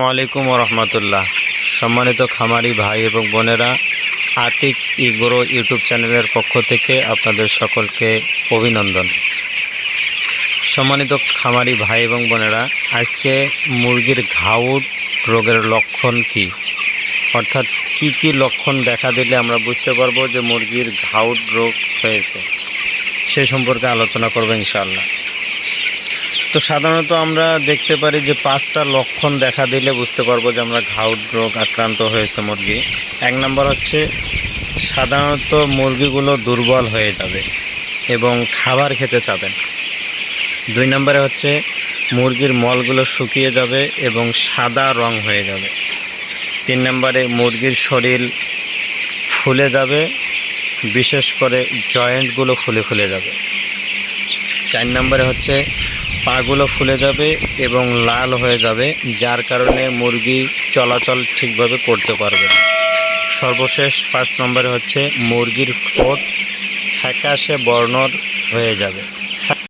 আসসালামু আলাইকুম রহমতুল্লাহ। সম্মানিত খামারি ভাই এবং বোনেরা, আতিক এগ্রো ইউটিউব চ্যানেলের পক্ষ থেকে আপনাদের সকলকে অভিনন্দন। সম্মানিত খামারি ভাই এবং বোনেরা, আজকে মুরগির ঘাউট রোগের লক্ষণ কি, অর্থাৎ কি কি লক্ষণ দেখা দিলে আমরা বুঝতে পারবো যে মুরগির ঘাউট রোগ হয়েছে, সে সম্পর্কে আলোচনা করবো ইনশাআল্লাহ। তো সাধারণত আমরা দেখতে পারি যে 5টা লক্ষণ দেখা দিলে বুঝতে পারবো যে আমরা ঘাউট রোগ আক্রান্ত হয়েছে মুরগি। 1 নম্বর হচ্ছে সাধারণত মুরগিগুলো দুর্বল হয়ে যাবে এবং খাবার খেতে চাবে না। 2 নম্বরে হচ্ছে মুরগির মলগুলো শুকিয়ে যাবে এবং সাদা রং হয়ে যাবে। 3 নম্বরে মুরগির শরীর ফুলে যাবে, বিশেষ করে জয়েন্টগুলো ফুলে যাবে। 4 নম্বরে হচ্ছে পাগুলো ফুলে যাবে এবং লাল হয়ে যাবে, যার কারণে মুরগি চলাচল ঠিকভাবে করতে পারবে না। সর্বশেষ 5 নম্বরে হচ্ছে মুরগির ঠোঁট ফ্যাকাশে বর্ণর হয়ে যাবে।